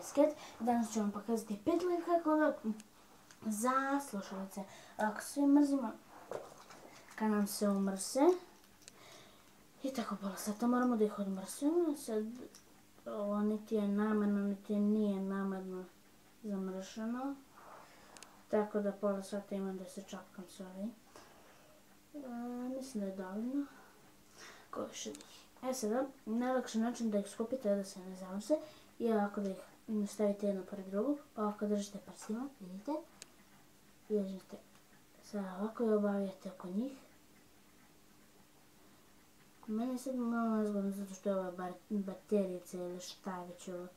Sket. Danas ću vam pokazati 5 lifehackova za slušalice. Ako svi mrzimo kad nam se umrse i tako pola sata moramo da ih odmrsimo. Sad ovo niti je namerno, niti nije namerno zamršeno. Tako da pola sata imam da se čapkam s ovim. Mislim da je dovoljno. Ko više da ih. Sada, najlakši način da ih skupite je da se ne zamrse i ovako da ih stavite jedno pored drugog, pa ovako držite prstima, vidite, i držite sada ovako i obavijate oko njih. Meni je sad malo nezgodno zato što je ova baterijica ili šta je već ovo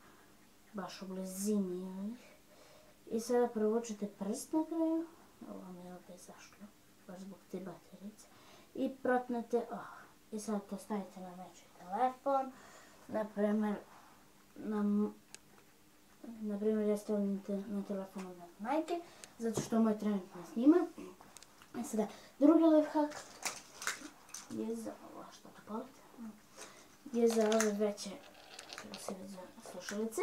baš u blizini ovih. I sada provučete prst na kraju, ovo mi je opet zašlo, baš zbog te baterijice, i protnete ovo. I sad to stavite na nečiji telefon, naprimjer ja stavim na telefon od majke, zato što moj trenutno snima. I sada drugi lifehack je za ovo što to polite, je za ove veće slušalice.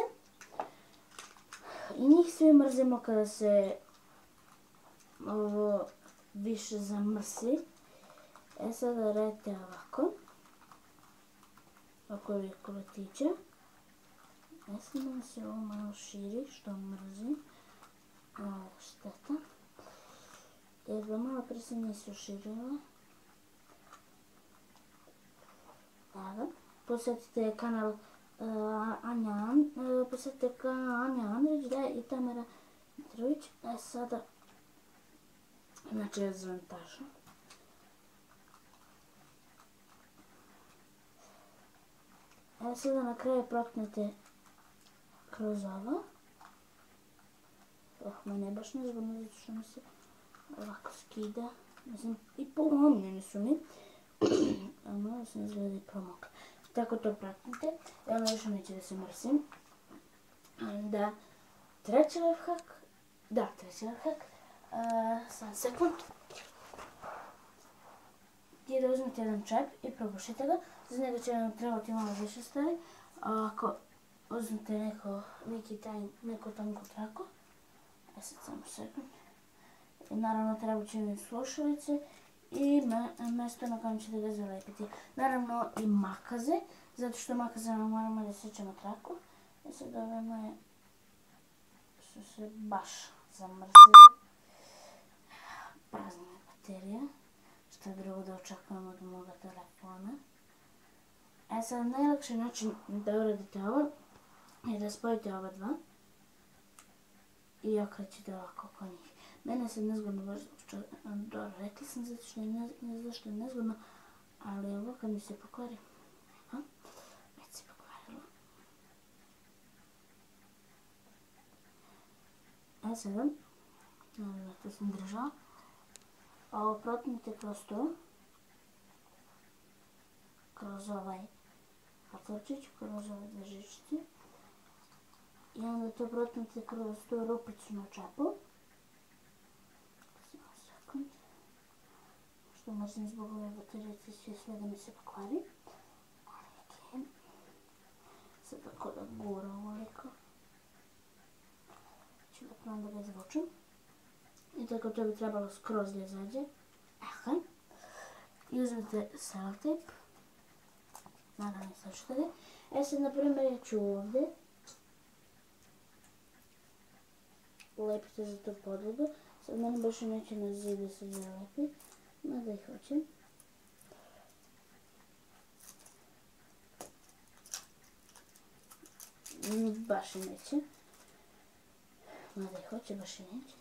I njih svi mrzimo kada se ovo više zamrsi. Sada radite ovako, oko ovih koletića. Sada da se ovo malo širi, što mrzim. Ovo je šteta. Jer ga malo pre se nisu širila. Evo. Posjetite kanal Anja Andrić i Tamara Mitrović. Sada, znači ja zovem Taša. Sada na kraju proknete kroz ovo. Mene je baš nezgodno zato što mi se ovako skida. Mislim, i polomljeni su mi. A malo sam izgleda i promokla. Tako to proknete. Evo još neće da se mrsim. Onda treći lifehack. Da, treći lifehack. Sam sekund. I da uzmete jedan čep i probušite ga. Za njega će vam trebati malo više stvari. Ako uzmete neku tanku traku, sad samo sekund. I naravno treba će mi slušalice i mjesto na kojem ćete ga zalepiti. Naravno i makaze, zato što makazama moramo da sjećamo traku. I sad ove moje su se baš zamrsile. Prazna je baterija. Šta drugo da očekujem od moga telefona. Sad najlakši način da uradite ovo je da spojite ova dva i okrećete ovako oko njih. Mene je sad nezgodno baš što dobro rekla sam zato što je nezgodno, ali ovo kad mi se pokvari, već se pokvarilo. Sada, naravno to sam držala, ovo protnite kroz to, kroz ovaj patlačić, kroz ove dve žičice i onda to protnite kroz tu rupicu na čepu. Samo sekund. Što mrzim zbog ove baterijice sve da mi se pokvari. Sad tako da gura ovoliko. Ću da prvom da ga izvučem. I tako to bi trebalo skroz da izađe. I uzmete selotejp. Naravno sačekajte. Sad na primjer ja ću ovdje lepite za tu podlogu. Sad meni baš neće na zid da se zalepi, mada ih hoćem. Baš i neće. Mada ih hoće, baš i neće.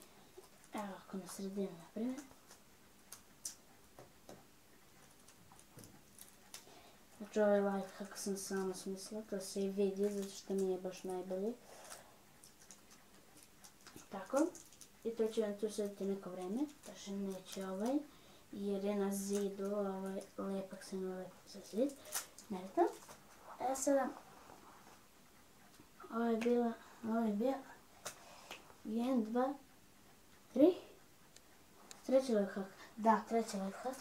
Evo ovako na sredinu na primjer. Znači ovaj lifehack sam sama smislila, to se i vidi zato što mi je baš najbolji. Tako. I to će vam tu sediti neko vreme, takže neće ovaj, jer je na zidu, ovaj lepak se ne lepi za zid. Nebitno. Sada, ovo je bio 1, 2, 3. Treći lifehack. Da, treći lifehack.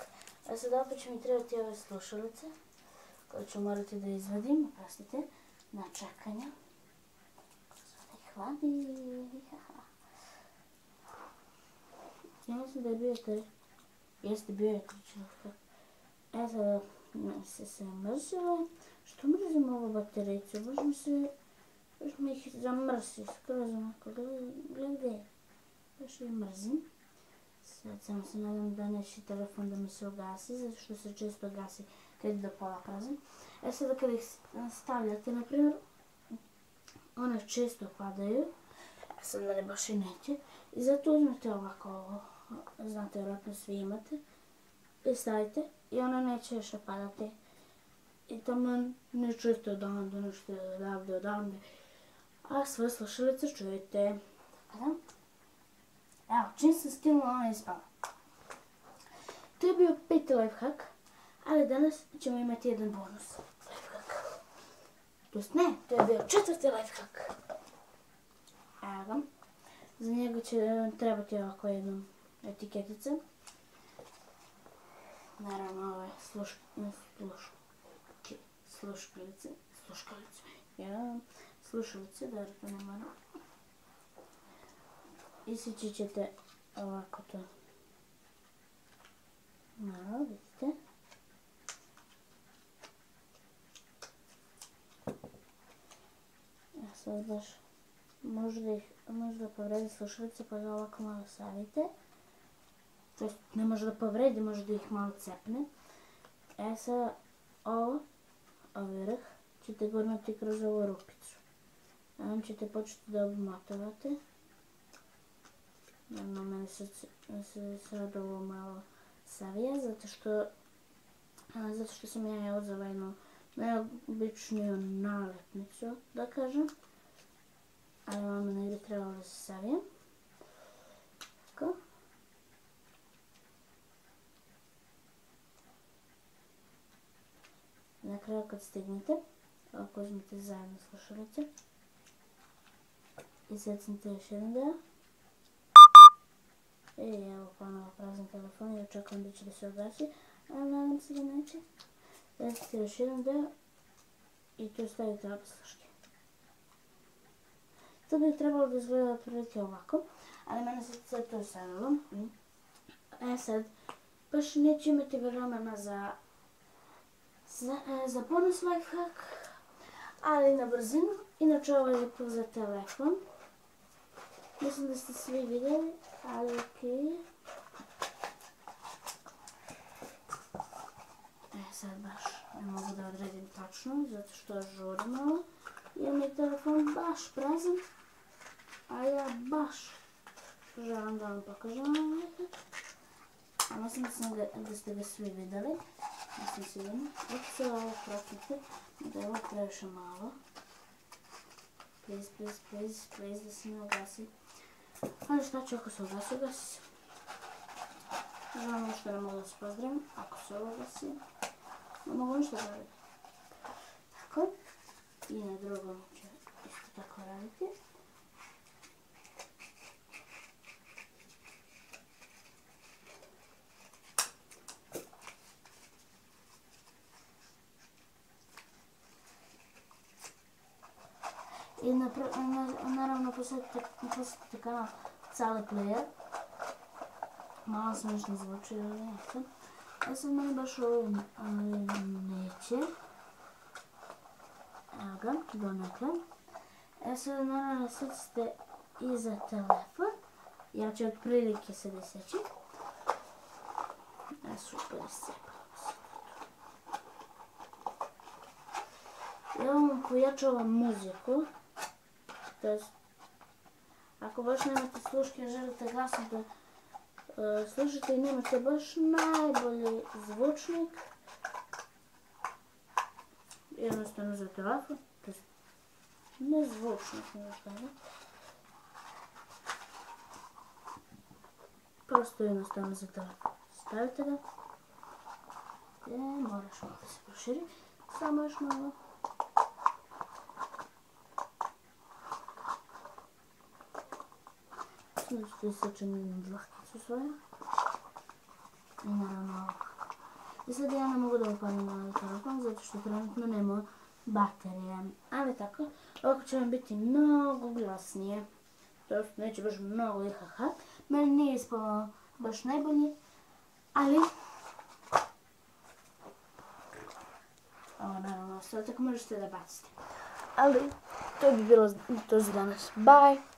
Sada opet će mi trebati ove slušalice, koje ću morati da izvadim, oprostite, na čekanje. hladi. Ja mislim da je bio taj, jeste bio je kričan. Sada se mrzila. Što mrzim ovu batericu? Baš mi ih zamrsi skroz onako. Gledaj. Baš je mrzim. Sad samo se nadam da neće telefon da mi se ugasi, zato što se često gasi kad je do pola prazan. Sada kada ih stavljate, na primjer, one često padaju. Sad mene baš i neće. I zato uzmete ovako ovo. Znate, vjerojatno svi imate. I stavite. I ona neće više padati. I tamo ne čujete odavde, nešto odavde. A sve slušalice čujete. Evo, čim sam skinula, ona je ispala. To je bio 5. lifehack, ali danas ćemo imati jedan bonus lifehack. Tost ne, to je bio 4. lifehack. Evo ga. Za njega će trebati ovako jednu etiketica. Naravno ove slušalice, da to ne moram. Isjeći ćete ovako to. Malo, vidite. Ja sad baš možda povredi slušalice pa ga ovako malo savite. To ne može da povredi, može da ih malo cepne. Sad ovo vrh ćete gurnuti kroz ovu rupicu. Onda ćete početi da obmatavate. Naravno, meni se sad ovo malo savija, zato što sam ja uzela jednu najobičniju nalepnicu, da kažem. Ali vam ne bi trebalo da se savijem. Tako. Na kraju kad stignete, ovako uzmete zajedno slušalice. I secnite još jedan deo. I evo ponovo prazan telefon i očekujem da će da se ugasi, ali nadam se da neće. Secnite još jedan deo i tu stavite obe sluške. To bi trebalo da izgleda otprilike ovako, ali mene se sad to savilo. Sad, baš neću imati vremena za bonus lifehack, ali na brzinu. Inače ovo je lijepo za telefon. Mislim da ste svi vidjeli, ali okej. Sad baš ne mogu da odredim tačno, zato što žurim malo. Jer mi je telefon baš prazan, a ja baš želim da vam pokažem ovaj lifehack. A mislim da ste ga svi vidjeli. Nisam sigurna. Ako se ovo protite, da je ovo previše malo. Please, da se ne ugasi. Ali šta ću ako se ugasi, ugasi se. Žao mi što ne mogu da se pozdravim. Ako se ugasi, ne mogu ništa da radim. Tako. I na drugom ću isto tako raditi. I naravno posjetite kanal Cali Player. Malo smiješno zvuči, ali neće. Sad meni baš ovo neće. Evo ga, donekle. Sad naravno secite iza telefon. Ja ću otprilike se iseći. Super iscepala se. Ja vam pojačavam muziku. To jest, ako baš nemate sluške i želite glasno da slušate i nemate baš najbolji zvučnik, jednostavno za telefon, to jest ne zvučnik, nego šta ne. Prosto jednostavno za telefon. Stavite ga. Moraš malo da se proširi. Samo još malo. Znači tu isečem jednu dlahkicu svoju. I naravno ovako. I sad ja ne mogu da upalim ovaj telefon zato što trenutno baterije. Ali tako, ovako će vam biti mnogo glasnije. To neće baš mnogo IHH. Meni nije ispalo baš najbolji, ali ovo naravno ostatak možete da bacite. Ali to bi bilo to za danas. Bye!